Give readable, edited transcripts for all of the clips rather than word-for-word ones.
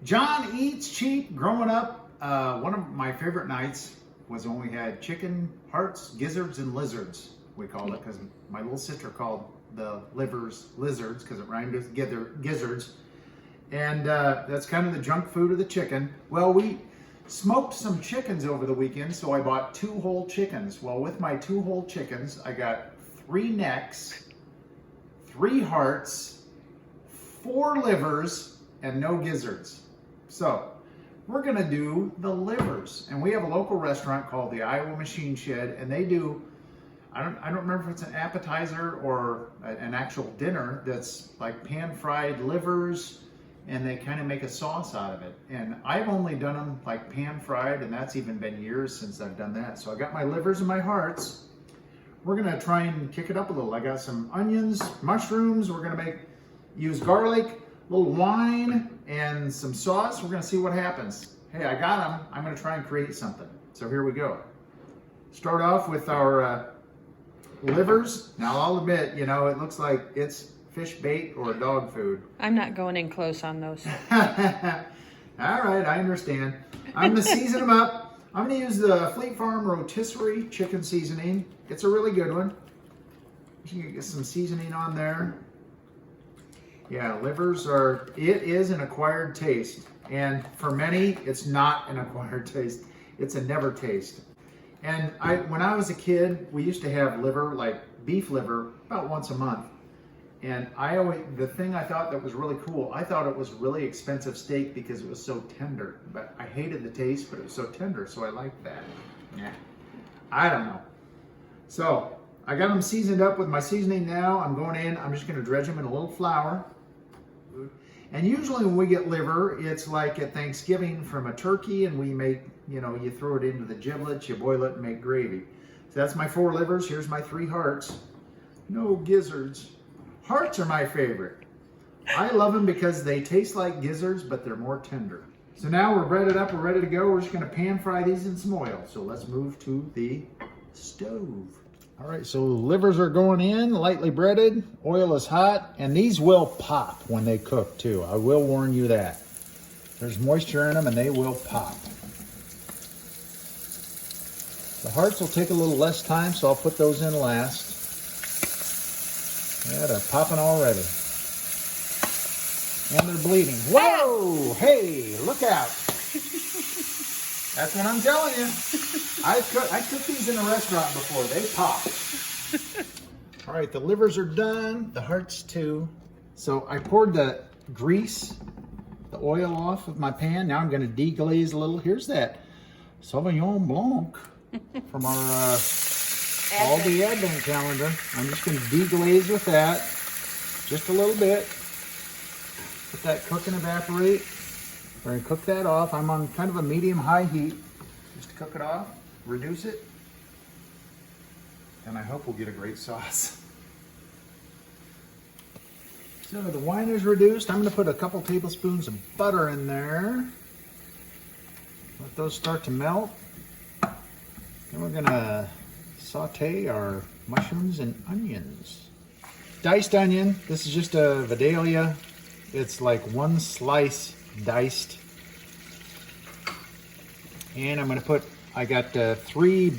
John eats cheap. Growing up, one of my favorite nights was when we had chicken hearts, gizzards, and lizards. We called it because my little sister called the livers lizards because it rhymed with gizzards. And that's kind of the junk food of the chicken. Well, we smoked some chickens over the weekend, so I bought 2 whole chickens. Well, with my 2 whole chickens, I got 3 necks, 3 hearts, 4 livers, and no gizzards. So we're gonna do the livers. And we have a local restaurant called the Iowa Machine Shed, and they do, I don't remember if it's an appetizer or an actual dinner that's like pan-fried livers, and they kind of make a sauce out of it. And I've only done them like pan-fried, and that's even been years since I've done that. So I got my livers and my hearts. We're gonna try and kick it up a little. I got some onions, mushrooms. We're gonna use garlic, a little wine, and some sauce. We're gonna see what happens. Hey, I got them. I'm gonna try and create something. So here we go. Start off with our livers. Now I'll admit, you know, it looks like it's fish bait or dog food. I'm not going in close on those. All right, I understand. I'm gonna season them up. I'm gonna use the Fleet Farm rotisserie chicken seasoning. It's a really good one. You can get some seasoning on there. Yeah, livers it is an acquired taste. And for many, it's not an acquired taste. It's a never taste. And when I was a kid, we used to have liver, like beef liver, about once a month. And the thing I thought that was really cool, I thought it was really expensive steak because it was so tender. But I hated the taste, but it was so tender, so I liked that. Yeah, I don't know. So I got them seasoned up with my seasoning now. I'm going in, I'm just gonna dredge them in a little flour. And usually when we get liver, it's like at Thanksgiving from a turkey, and we make, you know, you throw it into the giblets, you boil it and make gravy. So that's my 4 livers. Here's my 3 hearts. No gizzards. Hearts are my favorite. I love them because they taste like gizzards, but they're more tender. So now we're breaded up, we're ready to go. We're just gonna pan fry these in some oil. So let's move to the stove. All right, so livers are going in, lightly breaded, oil is hot, and these will pop when they cook too. I will warn you that. There's moisture in them and they will pop. The hearts will take a little less time, so I'll put those in last. Yeah, they're popping already. And they're bleeding. Whoa! Hey, look out! That's what I'm telling you. I cooked these in a restaurant before. They pop. All right, the livers are done. The hearts too. So I poured the grease, the oil off of my pan. Now I'm going to deglaze a little. Here's that Sauvignon Blanc from our Aldi Advent calendar. I'm just going to deglaze with that just a little bit. Let that cook and evaporate. We're going to cook that off. I'm on kind of a medium-high heat. Just to cook it off, reduce it, and I hope we'll get a great sauce. So the wine is reduced. I'm going to put a couple tablespoons of butter in there. Let those start to melt. Then we're going to saute our mushrooms and onions. Diced onion. This is just a Vidalia. It's like 1 slice diced. And I'm going to I got 3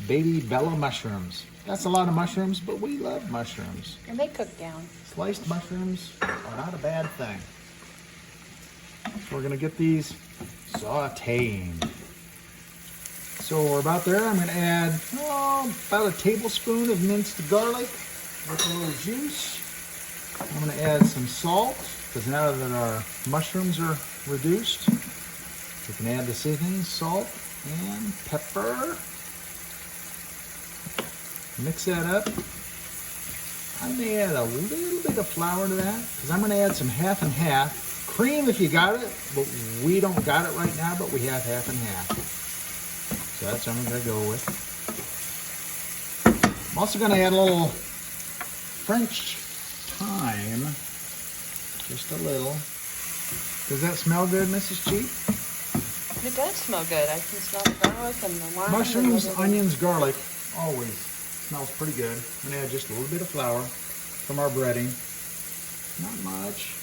baby bella mushrooms. That's a lot of mushrooms, but we love mushrooms. And they cook down. Sliced mushrooms are not a bad thing. So we're going to get these sauteing. So we're about there. I'm going to add about a tablespoon of minced garlic with a little juice. I'm going to add some salt, because now that our mushrooms are reduced, we can add the seasoning, salt and pepper. Mix that up. I may add a little bit of flour to that, because I'm going to add some half and half. Cream if you got it, but we don't got it right now, but we have half and half. So that's what I'm going to go with. I'm also going to add a little French thyme. Just a little. Does that smell good, Mrs. Cheap? It does smell good. I can smell the garlic and the lime. Mushrooms, onions, garlic, always smells pretty good. I'm going to add just a little bit of flour from our breading. Not much.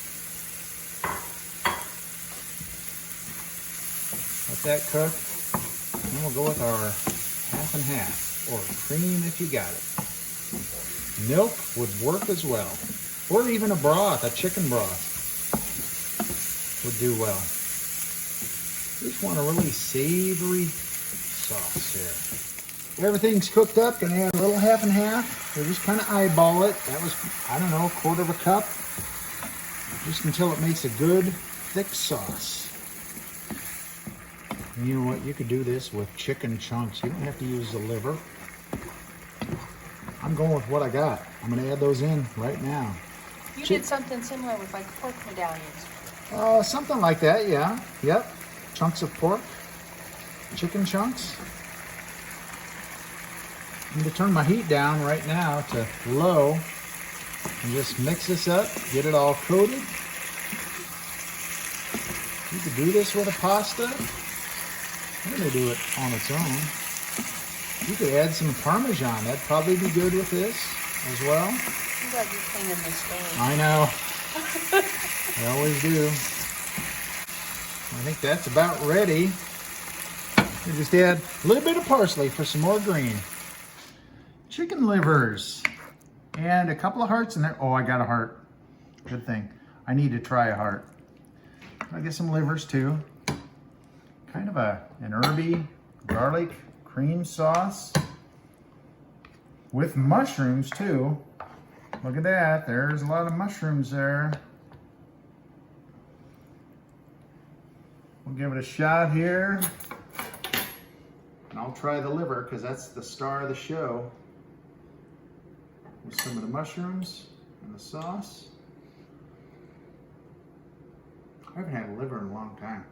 Let that cook. Then we'll go with our half and half, or cream if you got it. Milk would work as well. Or even a broth, a chicken broth would do well. Just want a really savory sauce here. Everything's cooked up, gonna add a little half and half. We'll just kind of eyeball it. That was, I don't know, a quarter of a cup. Just until it makes a good, thick sauce. And you know what, you could do this with chicken chunks. You don't have to use the liver. I'm going with what I got. I'm gonna add those in right now. You did something similar with like pork medallions. Something like that, yeah. Yep. Chunks of pork. Chicken chunks. I'm going to turn my heat down right now to low and just mix this up, get it all coated. You could do this with a pasta. I'm going to do it on its own. You could add some Parmesan. That'd probably be good with this as well. I'm glad you're cleaning the stove. I know. I always do. I think that's about ready. We just add a little bit of parsley for some more green. Chicken livers. And a couple of hearts in there. Oh, I got a heart. Good thing. I need to try a heart. I'll get some livers too. Kind of an herby garlic cream sauce with mushrooms too. Look at that. There's a lot of mushrooms there. We'll give it a shot here. And I'll try the liver because that's the star of the show. With some of the mushrooms and the sauce. I haven't had a liver in a long time.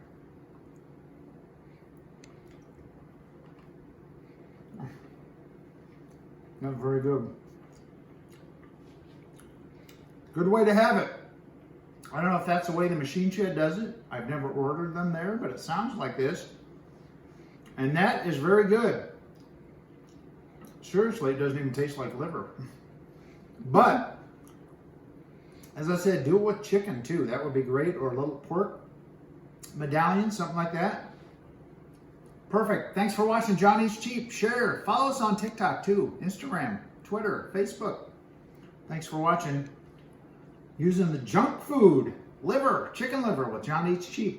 Not very good. Good way to have it. I don't know if that's the way the Machine Shed does it. I've never ordered them there, but it sounds like this. And that is very good. Seriously, it doesn't even taste like liver. But, as I said, do it with chicken too. That would be great. Or a little pork medallion, something like that. Perfect. Thanks for watching John Eats Cheap. Share. Follow us on TikTok too. Instagram, Twitter, Facebook. Thanks for watching. Using the junk food liver, chicken liver with John Eats Cheap.